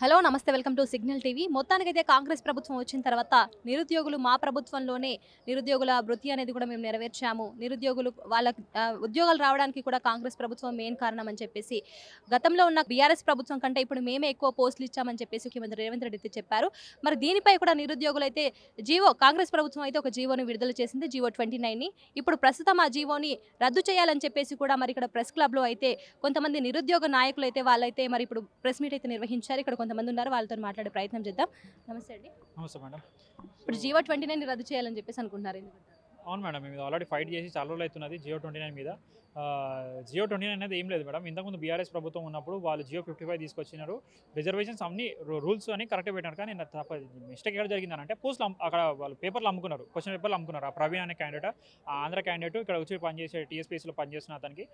Hello నమస్తే welcome to signal TV. మొత్తానికైతే కాంగ్రెస్ ప్రభుత్వం వచ్చిన తర్వాత నిరుద్యోగులు మా ప్రభుత్వంలోనే నిరుద్యోగుల వృత్తి అనేది కూడా మేము నెరవేర్చాము. నిరుద్యోగులు వాళ్ళ ఉద్యోగాలు రావడానికి కూడా కాంగ్రెస్ ప్రభుత్వం మెయిన్ కారణం అని చెప్పేసి గతంలో ఉన్న బీఆర్ఎస్ ప్రభుత్వం కంటే ఇప్పుడు మేమే ఎక్కువ పోస్టులు ఇచ్చామని చెప్పేసి ముఖ్యమంత్రి రేవంత్ రెడ్డి అయితే చెప్పారు. మరి దీనిపై కూడా నిరుద్యోగులైతే కాంగ్రెస్ ప్రభుత్వం అయితే ఒక జీవోని విడుదల చేసింది, జీవో 29ని. ఇప్పుడు ప్రస్తుతం ఆ జీవోని రద్దు చేయాలని చెప్పేసి కూడా మరి ఇక్కడ ప్రెస్ క్లబ్‌లో అయితే కొంతమంది నిరుద్యోగ నాయకులు అయితే వాళ్ళైతే మరి ఇప్పుడు ప్రెస్ మీట్ అయితే నిర్వహించారు. ఇక్కడ కొంతమంది ఉన్నారు, వాళ్ళతో మాట్లాడే ప్రయత్నం చేద్దాం. నమస్తే అండి. నమస్తే మేడం. ఇప్పుడు జీవో 29 రద్దు చేయాలని చెప్పేసి అనుకుంటున్నారు, ఎందుకంటారు? అవును మేడం, మేము ఆల్రెడీ ఫైట్ చేసి చాలా రోజులు అవుతున్నది జియో 29 మీద. జియో 29 అనేది ఏం లేదు మేడం. ఇంతకుముందు బీఆర్ఎస్ ప్రభుత్వం ఉన్నప్పుడు వాళ్ళు జియో 55 తీసుకొచ్చినారు. రిజర్వేషన్స్ అన్ని రూల్స్ అని కరెక్ట్గా పెట్టినారు. కానీ మిస్టేక్ ఎక్కడ జరిగిందని అంటే పోస్టులు అక్కడ వాళ్ళు పేపర్లు అమ్ముకున్నారు, క్వశ్చన్ పేపర్లు అమ్ముకున్నారు. ఆ ప్రవీణ్ అనే క్యాండిడేట్, ఆంధ్ర క్యాండిడేట్ ఇక్కడ వచ్చి పనిచేసే టీఎస్పీఎస్లో పనిచేస్తున్న అతనికి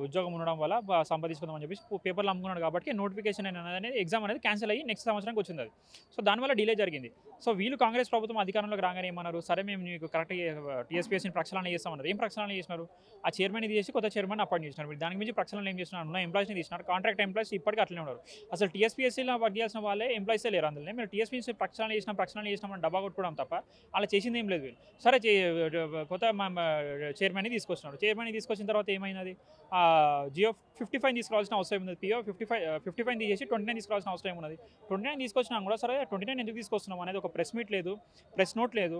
ఉద్యోగం ఉండడం వల్ల సంపాదించుకుందామని చెప్పేసి పేపర్లు అమ్ముకున్నాడు. కాబట్టి నోటిఫికేషన్ అనేది ఎగ్జామ్ అనేది క్యాన్సిల్ అయ్యి నెక్స్ట్ సంవత్సరానికి వచ్చింది అది. సో దానివల్ల డిలే జరిగింది. సో వీళ్ళు కాంగ్రెస్ ప్రభుత్వం అధికారంలోకి రాగానే ఏమన్నారు, సరే మేము మీకు కరెక్ట్గా టీఎస్పీఎస్ని ప్రక్షాళన చేస్తామన్నారు. ఏం ప్రక్షాళన చేసినారు? ఆ చైర్మన్ ఇది చేసి కొత్త చైర్మన్ అపాయింట్ చేసినారు. మీరు దానికి మించి ప్రక్షాళన ఏం చేస్తున్నారు? ఉన్న ఎంప్లాయీస్ని తీసినారు. కాంట్రాక్ట్ ఎంప్లాయీస్ ఇప్పటికీ అట్లనే ఉన్నారు. అసలు టీఎస్పీఎస్సీలో వర్క్ చేయాల్సిన వాళ్ళే ఎంప్లాయీసే లేరు అందులో. మీరు టీఎస్పీఎస్సీ ప్రక్షాళన చేసినామని డబ్బా కొట్టుకోవడం తప్ప అలా చేసింది ఏం లేదు వీళ్ళు. సరే కొత్త చైర్మన్ని తీసుకొచ్చినారు. చైర్మన్ని తీసుకొచ్చిన తర్వాత ఏమైనది, జియో 55 తీసుకురావాల్సిన అవసరం ఉంది. పిఓ 55 తీసేసి 29 తీసుకురావాల్సిన అవసరం ఏమున్నది? 29 తీసుకొచ్చినా కూడా సరే 29 ఎందుకు తీసుకొస్తున్నాం అనేది ఒక ప్రెస్ మీట్ లేదు, ప్రెస్ నోట్ లేదు,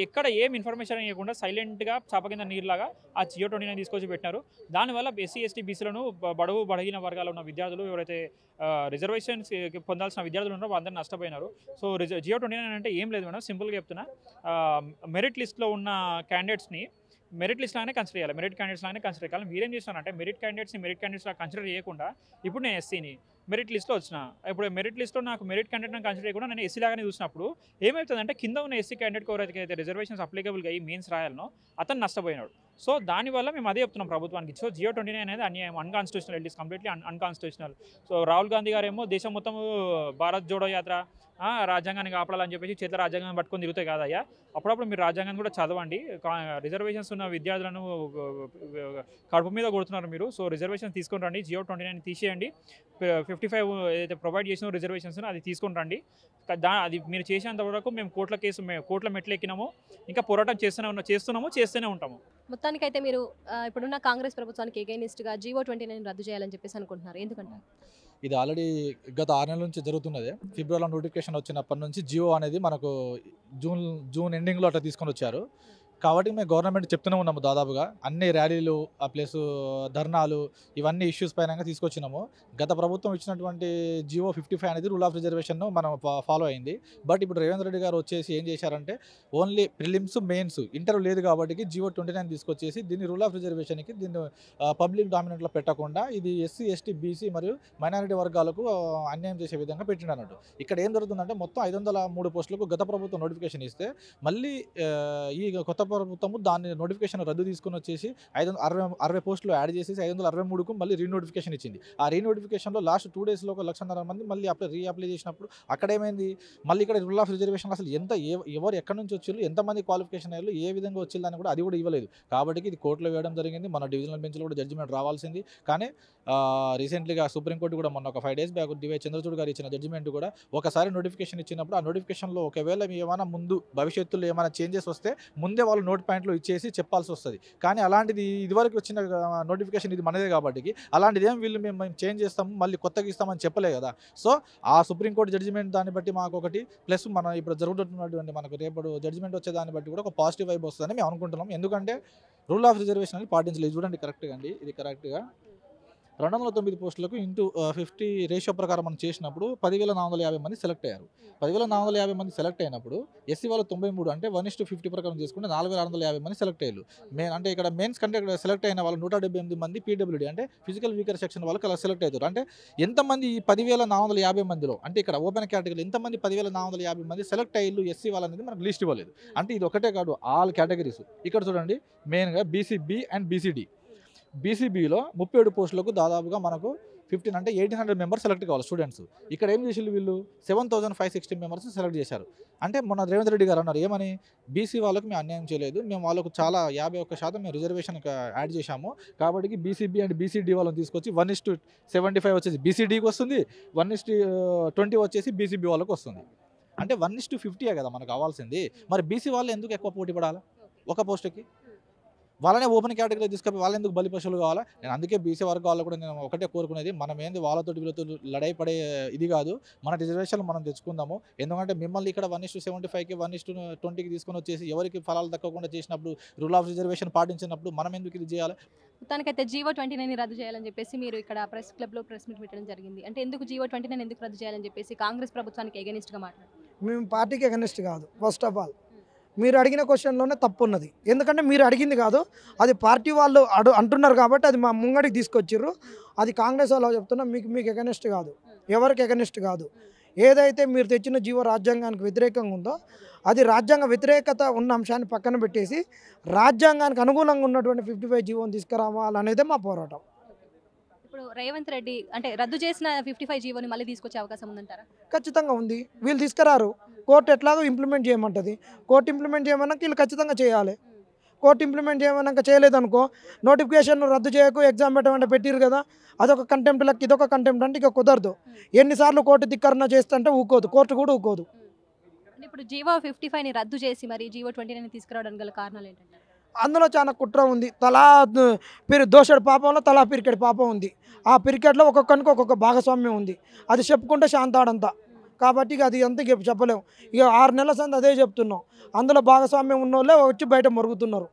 ఎక్కడ ఏం ఇన్ఫర్మేషన్ ఇవ్వకుండా సైలెంట్గా చాప కింద నీరులాగా ఆ జియో 29 తీసుకొచ్చి పెట్టినారు. దానివల్ల ఎస్సీ ఎస్టీ బీసీలను బడిగిన వర్గాల్లో ఉన్న విద్యార్థులు ఎవరైతే రిజర్వేషన్స్ పొందాల్సిన విద్యార్థులు ఉన్నారో అందరూ నష్టపోయినారు. సో జియో 29 అంటే ఏం లేదు మేడం, సింపుల్గా చెప్తున్నా. మెరిట్ లిస్ట్లో ఉన్న క్యాండిడేట్స్ని మెరిట్ లిస్ట్ లాగానే కన్సిడర్ చేయాలి, మెరిట్ క్యాండిడేట్స్ లాగానే కన్సిడర్ చేయాలి. మీరేం చేస్తున్నారంటే మెరిట్ క్యాండిడేట్స్లా కన్సిడర్ చేయకుండా ఇప్పుడు నేను ఎస్సీని మెరిట్ లిస్ట్లో వచ్చిన, ఇప్పుడు మెరిట్ లిస్ట్లో నాకు మెరిట్ క్యాండిడేట్ నాకు కన్సిడర్ చేయకుండా నేను ఎస్సీ లాగానే చూసినప్పుడు ఏమవుతుందంటే కింద ఉన్న ఎస్సీ క్యాండిడేట్కి ఎవరైతే రిజర్వేషన్స్ అప్లికబుల్గా అయ్యి మెయిన్స్ రాయాలనో అతను నష్టపోయినాడు. సో దానివల్ల మేము అదే చెప్తున్నాం ప్రభుత్వానికి. సో జియో 29 అనేది అన్యాయం, unconstitutional, it is completely unconstitutional. So Rahul Gandhi గారు ఏమో దేశం మొత్తం భారత్ జోడో యాత్ర, రాజ్యాంగాన్ని కాపాడాలని చెప్పేసి చేతుల రాజ్యాంగం పట్టుకొని తిరుగుతాయి కాదయ్యా. అప్పుడప్పుడు మీరు రాజ్యాంగాన్ని కూడా చదవండి. రిజర్వేషన్స్ ఉన్న విద్యార్థులను కడుపు మీద కొడుతున్నారు మీరు. సో రిజర్వేషన్స్ తీసుకొని రండి, జియో 29 తీసేయండి. 55 ఏదైతే ప్రొవైడ్ చేసిన రిజర్వేషన్స్ అది తీసుకొని రండి. అది మీరు చేసేంత వరకు మేము కోర్టుల మెట్లు ఎక్కినాము, ఇంకా పోరాటం చేస్తూనే ఉంటాము. మొత్తానికైతే మీరు ఇప్పుడున్న కాంగ్రెస్ ప్రభుత్వానికి ఎగైనిస్ట్గా జీవో 29 రద్దు చేయాలని చెప్పేసి అనుకుంటున్నారు, ఎందుకంటారు? ఇది ఆల్రెడీ గత 6 నెలల నుంచి జరుగుతున్నది. ఫిబ్రవరిలో నోటిఫికేషన్ వచ్చినప్పటి నుంచి జియో అనేది మనకు జూన్ ఎండింగ్లో అట్లా తీసుకొని వచ్చారు. కాబట్టి మేము గవర్నమెంట్ చెప్తూనే ఉన్నాము, దాదాపుగా అన్ని ర్యాలీలు ప్లస్ ధర్నాలు ఇవన్నీ ఇష్యూస్ పైన తీసుకొచ్చినాము. గత ప్రభుత్వం ఇచ్చినటువంటి జియో 55 అనేది రూల్ ఆఫ్ రిజర్వేషన్ను మనం ఫాలో అయింది. బట్ ఇప్పుడు రేవంత్ రెడ్డి గారు వచ్చేసి ఏం చేశారంటే ఓన్లీ ప్రిలిమ్స్ మెయిన్స్ ఇంటర్వ్యూ లేదు కాబట్టి జియో 29 తీసుకొచ్చేసి దీన్ని రూల్ ఆఫ్ రిజర్వేషన్కి దీన్ని పబ్లిక్ డామినెంట్లో పెట్టకుండా ఇది ఎస్సీ ఎస్టీ బీసీ మరియు మైనారిటీ వర్గాలకు అన్యాయం చేసే విధంగా పెట్టినట్టు. ఇక్కడ ఏం జరుగుతుందంటే మొత్తం 503 పోస్టులకు గత ప్రభుత్వం నోటిఫికేషన్ ఇస్తే మళ్ళీ ఈ కొత్త ప్రభుత్వము దాన్ని నోటిఫికేషన్ రద్దు తీసుకొని వచ్చేసి 560 పోస్టులు యాడ్ చేసేసి 563కు మళ్ళీ రీనోటిఫికేషన్ ఇచ్చింది. ఆ రీనోటిఫికేషన్లో లాస్ట్ 2 డేస్లో 1,50,000 మంది మళ్ళీ రీఅప్లై చేసినప్పుడు అక్కడ ఏమైంది, మళ్ళీ ఇక్కడ రూల్ ఆఫ్ రిజర్వేషన్ అసలు ఎవరు ఎక్కడి నుంచి వచ్చారు, ఎంతమంది క్వాలిఫికేషన్ అయ్యారు, ఏ విధంగా వచ్చిందని కూడా అది కూడా ఇవ్వలేదు. కాబట్టి ఇది కోర్టులో వేయడం జరిగింది. మన డివిజనల్ బెంచ్లో కూడా జడ్జిమెంట్ రావాల్సింది. కానీ రీసెంట్లీగా సుప్రీంకోర్టు కూడా మొన్న ఒక 5 డేస్ బ్యాక్ డివై చంద్రచూడ్ గారు ఇచ్చిన జడ్జిమెంట్ కూడా ఒకసారి నోటిఫికేషన్ ఇచ్చినప్పుడు ఆ నోటిఫికేషన్లో ఒకవేళ ఏమైనా ముందు భవిష్యత్తులో ఏమైనా చేంజెస్ వస్తే ముందే వాళ్ళు నోట్ పాయింట్లు ఇచ్చేసి చెప్పాల్సి వస్తుంది. కానీ అలాంటిది ఇదివరకు వచ్చిన నోటిఫికేషన్ ఇది మనదే కాబట్టి అలాంటిది ఏం వీళ్ళు మేము చేంజ్ చేస్తాము మళ్ళీ కొత్తగా ఇస్తామని చెప్పలే కదా. సో ఆ సుప్రీంకోర్టు జడ్జిమెంట్ దాన్ని బట్టి మాకు ఒకటి ప్లస్ మన ఇప్పుడు జరుగుతున్నటువంటి మనకు రేపటి జడ్జిమెంట్ వచ్చే దాన్ని బట్టి కూడా ఒక పాజిటివ్ వైబ్ వస్తుందని మేము అనుకుంటున్నాం. ఎందుకంటే రూల్ ఆఫ్ రిజర్వేషన్ అని పాటించలేదు. చూడండి కరెక్ట్గా అండి, ఇది కరెక్ట్గా 209 పోస్టులకు ఇంటూ 50 రేషియో ప్రకారం మనం చేసినప్పుడు 10,450 మంది సెలెక్ట్ అయ్యారు. 10,450 మంది సెలెక్ట్ అయినప్పుడు ఎస్సీ వాళ్ళు 93 అంటే 1:50 ప్రకారం చేసుకుంటే 4,650 మంది సెలెక్ట్ అయ్యారు. అంటే ఇక్కడ మెయిన్స్ కంటే సెలెక్ట్ అయిన వాళ్ళు 178 మంది పీడబ్ల్యూడీ అంటే ఫిజికల్ వీకర్ సెక్షన్ వాళ్ళకి అలా సెలెక్ట్ అవుతారు. అంటే ఎంతమంది ఈ 10,450 మందిలో అంటే ఇక్కడ ఓపెన్ కేటగిరీ ఎంతమంది 10,450 మంది సెలెక్ట్ అయ్యారు ఎస్సీ వాళ్ళనేది మనకు లిస్ట్ ఇవ్వలేదు. అంటే ఇది ఒకటే కాదు, ఆల్ కేటగిరీస్. ఇక్కడ చూడండి మెయిన్గా బీసీబీ అండ్ బీసీడీ. బీసీబీలో 37 పోస్టులకు దాదాపుగా మనకు 15 అంటే 1800 మెంబర్స్ సెలెక్ట్ కావాలి స్టూడెంట్స్. ఇక్కడ ఏం చేసిళ్ళు వీళ్ళు 7560 మెంబర్స్ సెలెక్ట్ చేశారు. అంటే మొన్న రేవంత్ రెడ్డి గారు అన్నారు ఏమని, బీసీ వాళ్ళకి మేము అన్యాయం చేయలేదు, మేము వాళ్ళకు చాలా 51% మేము రిజర్వేషన్ యాడ్ చేశాము, కాబట్టి బీసీబీ అండ్ బీసీడీ వాళ్ళని తీసుకొచ్చి 1:75 వచ్చేసి బీసీడీకి వస్తుంది, 1:20 వచ్చేసి బీసీబీ వాళ్ళకి వస్తుంది. అంటే 1:50 కదా మనకు కావాల్సింది. మరి బీసీ వాళ్ళు ఎందుకు ఎక్కువ పోటీ పడాలి ఒక పోస్ట్కి? వాళ్ళనే ఓపెన్ కేటగిరీలో తీసుకొని వాళ్ళని ఎందుకు బలిపశువులు కావాలా? నేను అందుకే బీసీ వర్గాల్లో కూడా నేను ఒకటే కోరుకునేది, మనం ఏంది వాళ్ళతో వీళ్ళతో లడాయి పడే ఇది కాదు, మన రిజర్వేషన్లు మనం తెచ్చుకుందాము. ఎందుకంటే మిమ్మల్ని ఇక్కడ 1:75కి 1:20కి తీసుకొని వచ్చేసి ఎవరికి ఫలాలు దక్కకుండా చేసినప్పుడు, రూల్ ఆఫ్ రిజర్వేషన్ పాటించినప్పుడు మనం ఎందుకు ఇది చేయాలి? మొత్తానికైతే GO29 రద్దు చేయాలని చెప్పేసి మీరు ఇక్కడ ప్రెస్ క్లబ్లో ప్రెస్ మీట్ పెట్టడం జరిగింది. అంటే ఎందుకు GO29 ఎందుకు రద్దు చేయాలని చెప్పేసి కాంగ్రెస్ ప్రభుత్వానికి ఎగెనిస్ట్గా మాట్లాడారు. మేము పార్టీకి అగెనిస్ట్ కాదు. ఫస్ట్ ఆఫ్ ఆల్ మీరు అడిగిన క్వశ్చన్లోనే తప్పు ఉన్నది. ఎందుకంటే మీరు అడిగింది కాదు, అది పార్టీ వాళ్ళు అంటున్నారు కాబట్టి అది మా ముంగడికి తీసుకొచ్చిర్రు. అది కాంగ్రెస్ వాళ్ళు చెప్తున్నా, మీకు ఎగెనిస్ట్ కాదు, ఎవరికి ఎగెనిస్ట్ కాదు. ఏదైతే మీరు తెచ్చిన జీవో రాజ్యాంగానికి వ్యతిరేకంగా ఉందో అది రాజ్యాంగ వ్యతిరేకత ఉన్న అంశాన్ని పక్కన పెట్టేసి రాజ్యాంగానికి అనుకూలంగా ఉన్నటువంటి 55 జీవోని తీసుకురావాలనేదే మా పోరాటం. ఇప్పుడు రేవంత్ రెడ్డి అంటే రద్దు చేసిన 55 జీవోని మళ్ళీ తీసుకొచ్చే అవకాశం ఉందంటారా? ఖచ్చితంగా ఉంది. వీళ్ళు తీసుకురారు, కోర్టు ఎట్లాగో ఇంప్లిమెంట్ చేయమంటుంది. కోర్టు ఇంప్లిమెంట్ చేయమన్నాక వీళ్ళు ఖచ్చితంగా చేయాలి. కోర్టు ఇంప్లిమెంట్ చేయమన్నాక చేయలేదనుకో, నోటిఫికేషన్ రద్దు చేయకు, ఎగ్జామ్ పెట్టమంటే పెట్టిరు కదా, అదొక కంటెంప్ట్ లెక్క, ఇదొక కంటెంప్ట్ అంటే ఇక కుదరదు. ఎన్నిసార్లు కోర్టు ధిక్కరణ చేస్తుంటే ఊకోదు, కోర్టు కూడా ఊకోదు. అంటే ఇప్పుడు GO55ని రద్దు చేసి మరి GO29 తీసుకురావడానికి గల కారణాలు ఏంటంటే? అందులో చాలా కుట్ర ఉంది. తలా దోషడి పాపంలో తలా పిరికెడి పాపం ఉంది. ఆ పిరికెట్లో ఒక్కొక్కరికి ఒక్కొక్క భాగస్వామ్యం ఉంది. అది చెప్పుకుంటే శాంతాడంతా. కాబట్టి ఇక అది అంత చెప్పలేము. ఇక 6 నెలల సంది అదే చెప్తున్నాం. అందులో భాగస్వామ్యం ఉన్న వాళ్ళే వచ్చి బయట మొరుగుతున్నారు.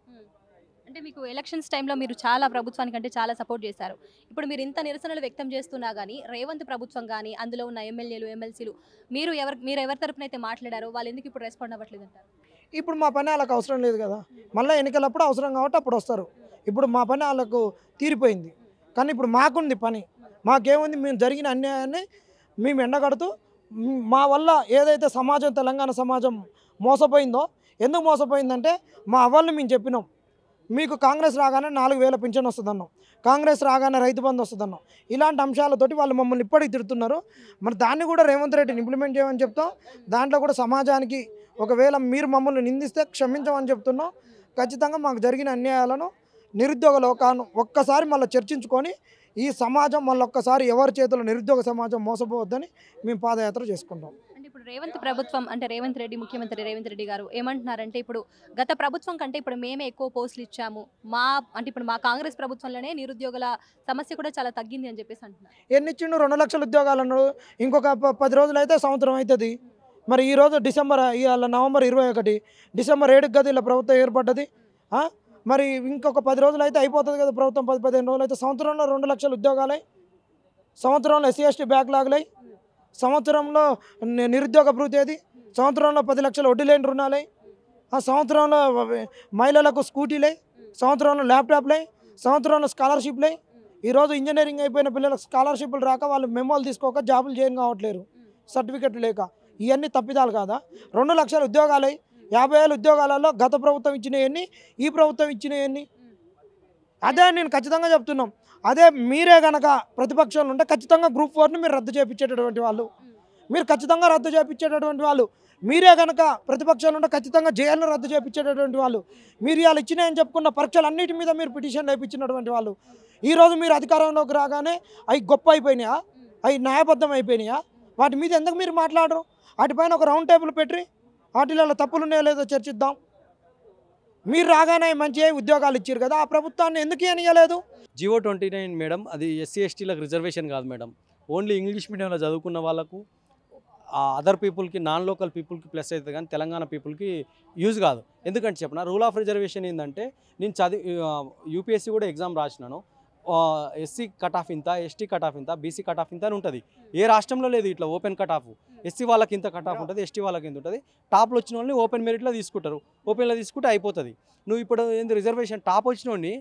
అంటే మీకు ఎలక్షన్స్ టైంలో మీరు చాలా ప్రభుత్వానికి అంటే చాలా సపోర్ట్ చేశారు. ఇప్పుడు మీరు ఇంత నిరసనలు వ్యక్తం చేస్తున్నా కానీ రేవంత్ ప్రభుత్వం కానీ అందులో ఉన్న ఎమ్మెల్యేలు ఎమ్మెల్సీలు మీరు ఎవరి తరపున అయితే మాట్లాడారో వాళ్ళు ఎందుకు ఇప్పుడు రెస్పాండ్ అవ్వట్లేదు అంటారు? ఇప్పుడు మా పని వాళ్ళకి అవసరం లేదు కదా, మళ్ళీ ఎన్నికలప్పుడు అవసరం కాబట్టి అప్పుడు వస్తారు. ఇప్పుడు మా పని వాళ్ళకు తీరిపోయింది. కానీ ఇప్పుడు మాకుంది పని. మాకేముంది, మేము జరిగిన అన్యాయాన్ని మేము ఎండగడుతూ మా వల్ల ఏదైతే సమాజం, తెలంగాణ సమాజం మోసపోయిందో, ఎందుకు మోసపోయిందంటే మా అవ్వల్ని మేము చెప్పినాం, మీకు కాంగ్రెస్ రాగానే 4000 పింఛన్ వస్తుందన్నాం, కాంగ్రెస్ రాగానే రైతు బంధు వస్తుందన్నాం. ఇలాంటి అంశాలతోటి వాళ్ళు మమ్మల్ని ఇప్పటికి తిడుతున్నారు. మరి దాన్ని కూడా రేవంత్ రెడ్డిని ఇంప్లిమెంట్ చేయమని చెప్తాం. దాంట్లో కూడా సమాజానికి ఒకవేళ మీరు మమ్మల్ని నిందిస్తే క్షమించమని చెప్తున్నాం. ఖచ్చితంగా మాకు జరిగిన అన్యాయాలను నిరుద్యోగ లోకాన్ని ఒక్కసారి మళ్ళీ చర్చించుకొని ఈ సమాజం మళ్ళీ ఒక్కసారి ఎవరి చేతుల్లో నిరుద్యోగ సమాజం మోసపోవద్దని మేము పాదయాత్ర చేసుకుంటాం. అంటే ఇప్పుడు రేవంత్ ప్రభుత్వం అంటే రేవంత్ రెడ్డి ముఖ్యమంత్రి రేవంత్ రెడ్డి గారు ఏమంటున్నారంటే ఇప్పుడు గత ప్రభుత్వం కంటే ఇప్పుడు మేమే ఎక్కువ పోస్టులు ఇచ్చాము, ఇప్పుడు మా కాంగ్రెస్ ప్రభుత్వంలోనే నిరుద్యోగుల సమస్య కూడా చాలా తగ్గింది అని చెప్పేసి అంటున్నారు. ఎన్ని ఇచ్చిండు? 2 లక్షల ఉద్యోగాలు అన్నాడు. ఇంకొక 10 రోజులు అయితే సంవత్సరం అవుతుంది. మరి ఈరోజు ఇవాళ నవంబర్ 21, డిసెంబర్ 7కి కదా ఇలా ప్రభుత్వం ఏర్పడ్డది. మరి ఇంకొక 10 రోజులు అయితే అయిపోతుంది కదా ప్రభుత్వం. 10-15 రోజులు అయితే సంవత్సరంలో 2 లక్షల ఉద్యోగాలై, సంవత్సరంలో SC/ST బ్యాక్లాగ్లై, సంవత్సరంలో నిరుద్యోగ భృతి ఏది, సంవత్సరంలో 10 లక్షల వడ్డీ లేని రుణాలై, సంవత్సరంలో మహిళలకు స్కూటీలై, సంవత్సరంలో ల్యాప్టాప్లై, సంవత్సరంలో స్కాలర్షిప్లై. ఈరోజు ఇంజనీరింగ్ అయిపోయిన పిల్లలకు స్కాలర్షిప్లు రాక వాళ్ళు మెమోలు తీసుకోక జాబులు చేయని కావట్లేరు, సర్టిఫికెట్లు లేక. ఇవన్నీ తప్పిదాలు కాదా? 2 లక్షల ఉద్యోగాలై 50,000 ఉద్యోగాలలో గత ప్రభుత్వం ఇచ్చినవన్నీ, ఈ ప్రభుత్వం ఇచ్చినవన్నీ. అదే నేను ఖచ్చితంగా చెప్తున్నాం. అదే మీరే కనుక ప్రతిపక్షంలో ఉంటే ఖచ్చితంగా Group 4ని మీరు రద్దు చేయించేటటువంటి వాళ్ళు, మీరు ఖచ్చితంగా రద్దు చేయించేటటువంటి వాళ్ళు. మీరే కనుక ప్రతిపక్షాలు ఉంటే ఖచ్చితంగా జైలును రద్దు చేయించేటటువంటి వాళ్ళు. మీరు ఇవాళ ఇచ్చినాయని చెప్పుకున్న పరీక్షలన్నిటి మీద మీరు పిటిషన్లు వేయించినటువంటి వాళ్ళు. ఈరోజు మీరు అధికారంలోకి రాగానే అవి గొప్ప అయిపోయినాయా, అవి న్యాయబద్ధం అయిపోయినాయా? వాటి మీద ఎందుకు మీరు మాట్లాడరు? వాటిపైన ఒక రౌండ్ టేబుల్ పెట్టి వాటిలో తప్పులు ఉన్నాయో లేదో చర్చిద్దాం. మీరు రాగానే మంచి ఉద్యోగాలు ఇచ్చారు కదా, ఆ ప్రభుత్వాన్ని ఎందుకు ఇవ్వలేదు? GO29 మేడం, అది SC/STలకు రిజర్వేషన్ కాదు మేడం. ఓన్లీ ఇంగ్లీష్ మీడియంలో చదువుకున్న వాళ్ళకు, అదర్ పీపుల్కి, నాన్ లోకల్ పీపుల్కి ప్లస్ అవుతుంది, కానీ తెలంగాణ పీపుల్కి యూజ్ కాదు. ఎందుకంటే చెప్పిన రూల్ ఆఫ్ రిజర్వేషన్ ఏంటంటే, నేను UPSC కూడా ఎగ్జామ్ రాసినాను. SC కట్ ఆఫ్ ఇంత, ST కట్ ఆఫ్ ఇంత, BC కట్ ఆఫ్ ఇంత అని ఉంటుంది. ఏ రాష్ట్రంలో లేదు ఇట్లా ఓపెన్ కట్ ఆఫ్. SC వాళ్ళకి ఇంత కట్ ఆఫ్ ఉంటుంది, ST వాళ్ళకి ఇంత ఉంటుంది. టాప్లో వచ్చిన వాళ్ళని ఓపెన్ మెరిట్లో తీసుకుంటారు, ఓపెన్లో తీసుకుంటే అయిపోతుంది. నువ్వు ఇప్పుడు ఏంది రిజర్వేషన్ టాప్ వచ్చిన వాడిని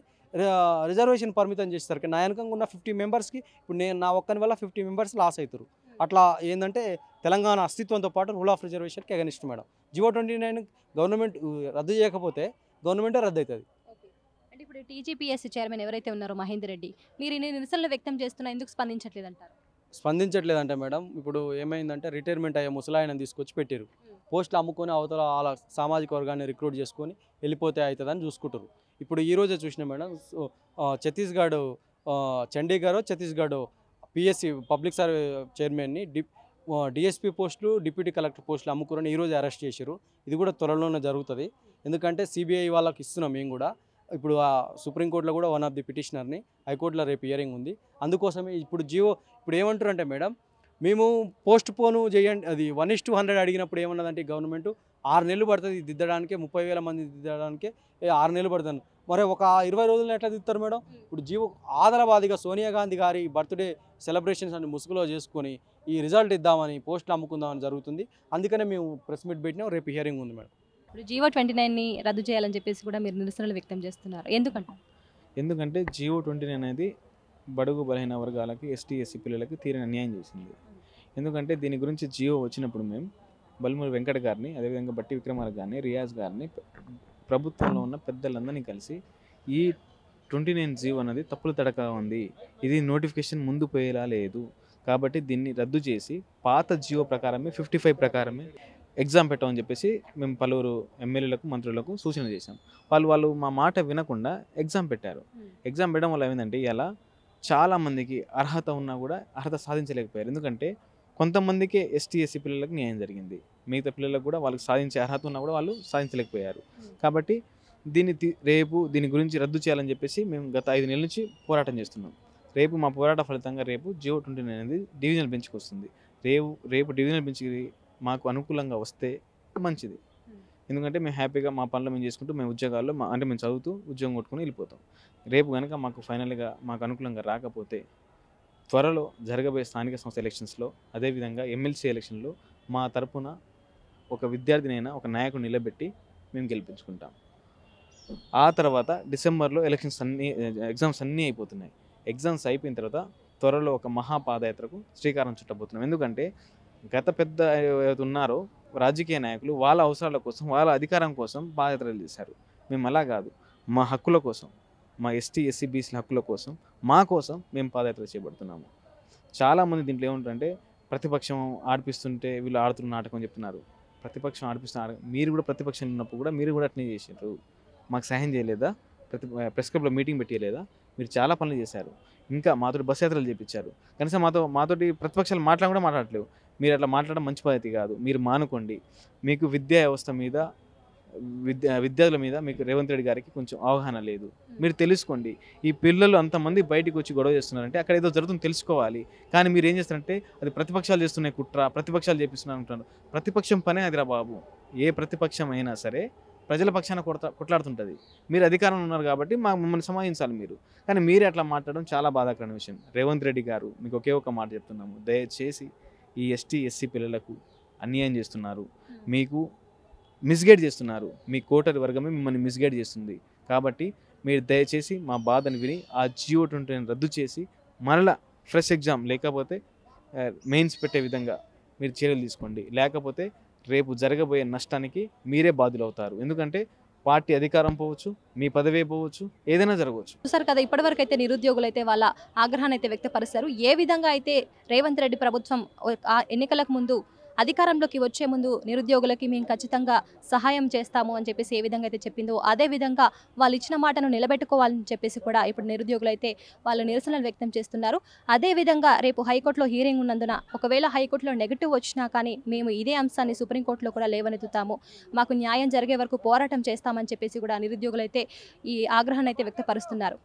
రిజర్వేషన్ పరిమితం చేసేసరికి నా వెనకంగా ఉన్న 50 మెంబర్స్కి ఇప్పుడు నేను నా ఒక్కని వల్ల 50 మెంబర్స్ లాస్ అవుతారు. అట్లా ఏంటంటే తెలంగాణ అస్తిత్వంతో పాటు రూల్ ఆఫ్ రిజర్వేషన్కి అగెనిస్ట్ మేడం. GO29 గవర్నమెంట్ రద్దు చేయకపోతే గవర్నమెంటే రద్దు అవుతుంది. ఇప్పుడు టీజీపీఎస్సీ చైర్మన్ ఎవరైతే ఉన్నారో మహేందర్ రెడ్డి, మీరు ఇన్ని నిరసనలు వ్యక్తం చేస్తున్నా ఎందుకు స్పందించట్లేదంటారు? స్పందించట్లేదంటే మేడం, ఇప్పుడు ఏమైందంటే రిటైర్మెంట్ అయ్యే ముసలాయనని తీసుకొచ్చి పెట్టారు. పోస్టులు అమ్ముకొని అవతల వాళ్ళ సామాజిక వర్గాన్ని రిక్రూట్ చేసుకొని వెళ్ళిపోతే అవుతుందని చూసుకుంటారు. ఇప్పుడు ఈ రోజే చూసిన madam, Chhattisgarh Chhattisgarh PSC public service చైర్మన్ని డిఎస్పీ పోస్టులు, డిప్యూటీ కలెక్టర్ పోస్టులు అమ్ముకుని ఈరోజు అరెస్ట్ చేశారు. ఇది కూడా త్వరలోనే జరుగుతుంది. ఎందుకంటే సిబిఐ వాళ్ళకి ఇస్తున్నాం మేము కూడా. ఇప్పుడు సుప్రీంకోర్టులో కూడా వన్ ఆఫ్ ది పిటిషనర్ని, హైకోర్టులో రేపు హియరింగ్ ఉంది. అందుకోసమే ఇప్పుడు ఇప్పుడు ఏమంటారు అంటే మేడం, మేము పోస్ట్ పోను చేయండి, అది 1:100 అడిగినప్పుడు ఏమన్నదంటే గవర్నమెంట్ 6 నెలలు పడుతుంది దిద్దడానికి, 30,000 మంది దిద్దడానికి 6 నెలలు పడుతుంది. మరి ఒక 20 రోజులను ఎట్లా దిద్దుతారు మేడం? ఇప్పుడు ఆదరాబాదిగా సోనియా గాంధీ గారి బర్త్డే సెలబ్రేషన్స్ అన్ని ముసుగులో చేసుకొని ఈ రిజల్ట్ ఇద్దామని, పోస్టులు అమ్ముకుందామని జరుగుతుంది. అందుకనే మేము ప్రెస్ మీట్ పెట్టినాం. రేపు హియరింగ్ ఉంది మేడం. ఇప్పుడు జీవో 29ని రద్దు చేయాలని చెప్పేసి కూడా మీరు నిరసనలు వ్యక్తం చేస్తున్నారు, ఎందుకంటారు? ఎందుకంటే జియో 29 అనేది బడుగు బలహీన వర్గాలకి, ఎస్టీ ఎస్సీ పిల్లలకి తీరని అన్యాయం చేసింది. ఎందుకంటే దీని గురించి జియో వచ్చినప్పుడు మేము బల్మూరి వెంకట గారిని, అదేవిధంగా బట్టి విక్రమార్క గారిని, రియాజ్ గారిని, ప్రభుత్వంలో ఉన్న పెద్దలందరినీ కలిసి ఈ 29 జియో అనేది తప్పులు తడక ఉంది, ఇది నోటిఫికేషన్ ముందు పోయేలా లేదు, కాబట్టి దీన్ని రద్దు చేసి పాత జియో ప్రకారమే 55 ప్రకారమే ఎగ్జామ్ పెట్టమని చెప్పేసి మేము పలువురు ఎమ్మెల్యేలకు, మంత్రులకు సూచన చేశాం. వాళ్ళు మా మాట వినకుండా ఎగ్జామ్ పెట్టారు. ఎగ్జామ్ పెట్టడం వల్ల ఏమైందంటే ఇలా చాలామందికి అర్హత ఉన్నా కూడా అర్హత సాధించలేకపోయారు. ఎందుకంటే కొంతమందికే ఎస్టీ ఎస్సీ పిల్లలకు న్యాయం జరిగింది, మిగతా పిల్లలకు కూడా వాళ్ళకి సాధించే అర్హత ఉన్నా కూడా వాళ్ళు సాధించలేకపోయారు. కాబట్టి రేపు దీని గురించి రద్దు చేయాలని చెప్పేసి మేము గత 5 నెలల నుంచి పోరాటం చేస్తున్నాం. రేపు మా పోరాట ఫలితంగా రేపు జియో 29 అనేది డివిజనల్ బెంచ్కి వస్తుంది. రేపు డివిజనల్ బెంచ్కి మాకు అనుకూలంగా వస్తే మంచిది. ఎందుకంటే మేము హ్యాపీగా మా పనులు మేము చేసుకుంటూ మేము ఉద్యోగాల్లో అంటే మేము చదువుతూ ఉద్యోగం కొట్టుకుని వెళ్ళిపోతాం. రేపు కనుక మాకు ఫైనల్గా మాకు అనుకూలంగా రాకపోతే త్వరలో జరగబోయే స్థానిక సంస్థ ఎలక్షన్స్లో, అదేవిధంగా ఎమ్మెల్సీ ఎలక్షన్లో మా తరపున ఒక విద్యార్థినైనా ఒక నాయకుడు నిలబెట్టి మేము గెలిపించుకుంటాం. ఆ తర్వాత డిసెంబర్లో ఎగ్జామ్స్ అన్నీ అయిపోతున్నాయి. ఎగ్జామ్స్ అయిపోయిన తర్వాత త్వరలో ఒక మహాపాదయాత్రకు శ్రీకారం చుట్టబోతున్నాం. ఎందుకంటే గత పెద్ద ఉన్నారో రాజకీయ నాయకులు వాళ్ళ అవసరాల కోసం, వాళ్ళ అధికారం కోసం పాదయాత్రలు చేశారు. మేము అలా కాదు, మా హక్కుల కోసం, మా ఎస్టీ ఎస్సీ బీసీల హక్కుల కోసం, మా కోసం మేము పాదయాత్ర చేపడుతున్నాము. చాలామంది దీంట్లో ఏముంటారంటే ప్రతిపక్షం ఆడిపిస్తుంటే వీళ్ళు ఆడుతున్న నాటకం చెప్తున్నారు. ప్రతిపక్షం మీరు కూడా ప్రతిపక్షంలో ఉన్నప్పుడు కూడా మీరు కూడా అట్నే చేశారు. మాకు సహాయం చేయలేదా? ప్రెస్ క్లబ్లో మీటింగ్ పెట్టలేదా? మీరు చాలా పనులు చేశారు. ఇంకా మాతోటి బస్ యాత్రలు చేయించారు. కనీసం మాతోటి ప్రతిపక్షాలు కూడా మాట్లాడలేవు. మీరు అట్లా మాట్లాడడం మంచి పద్ధతి కాదు. మీరు మానుకోండి. మీకు విద్యా వ్యవస్థ మీద, విద్యార్థుల మీద మీకు రేవంత్ రెడ్డి గారికి కొంచెం అవగాహన లేదు. మీరు తెలుసుకోండి. ఈ పిల్లలు అంతమంది బయటికి వచ్చి గొడవ చేస్తున్నారంటే అక్కడ ఏదో జరుగుతుంది తెలుసుకోవాలి. కానీ మీరు ఏం చేస్తారంటే అది ప్రతిపక్షాలు చేస్తున్నాయి కుట్ర, ప్రతిపక్షాలు చేపిస్తున్నారు అంటున్నారు. ప్రతిపక్షం పనే అదిరా బాబు. ఏ ప్రతిపక్షం అయినా సరే ప్రజల పక్షాన కొట్లాడుతుంటుంది. మీరు అధికారంలో ఉన్నారు కాబట్టి మమ్మల్ని సమాధించాలి మీరు. కానీ మీరే అట్లా మాట్లాడడం చాలా బాధాకరమైన విషయం. రేవంత్ రెడ్డి గారు మీకు ఒకే ఒక మాట చెప్తున్నాము, దయచేసి ఈ ఎస్టీ ఎస్సీ పిల్లలకు అన్యాయం చేస్తున్నారు, మీకు మిస్గైడ్ చేస్తున్నారు. మీ కోటరి వర్గమే మిమ్మల్ని మిస్గైడ్ చేస్తుంది. కాబట్టి మీరు దయచేసి మా బాధను విని ఆ జియో 29 రద్దు చేసి మరలా ఫ్రెష్ ఎగ్జామ్ లేకపోతే మెయిన్స్ పెట్టే విధంగా మీరు చర్యలు తీసుకోండి. లేకపోతే రేపు జరగబోయే నష్టానికి మీరే బాధ్యులు అవుతారు. ఎందుకంటే పార్టీ అధికారం పోవచ్చు, మీ పదవే పోవచ్చు, ఏదైనా జరగవచ్చు. చూసారు కదా, ఇప్పటివరకు అయితే నిరుద్యోగులు అయితే వాళ్ళ ఆగ్రహాన్ని అయితే వ్యక్తపరుస్తారు. ఏ విధంగా అయితే రేవంత్ రెడ్డి ప్రభుత్వం ఎన్నికలకు ముందు అధికారంలోకి వచ్చే ముందు నిరుద్యోగులకి మేము ఖచ్చితంగా సహాయం చేస్తాము అని చెప్పేసి ఏ విధంగా అయితే చెప్పిందో అదే విధంగా వాళ్ళు ఇచ్చిన మాటను నిలబెట్టుకోవాలని చెప్పేసి కూడా ఇప్పుడు నిరుద్యోగులు అయితే వాళ్ళు నిరసనలు వ్యక్తం చేస్తున్నారు. అదే విధంగా రేపు హైకోర్టులో హీరింగ్ ఉన్నందున ఒకవేళ హైకోర్టులో నెగిటివ్ వచ్చినా కానీ మేము ఇదే అంశాన్ని సుప్రీంకోర్టులో కూడా లేవనెత్తుతాము, మాకు న్యాయం జరిగే వరకు పోరాటం చేస్తామని చెప్పేసి కూడా నిరుద్యోగులు అయితే ఈ ఆగ్రహాన్ని అయితే వ్యక్తపరుస్తున్నారు.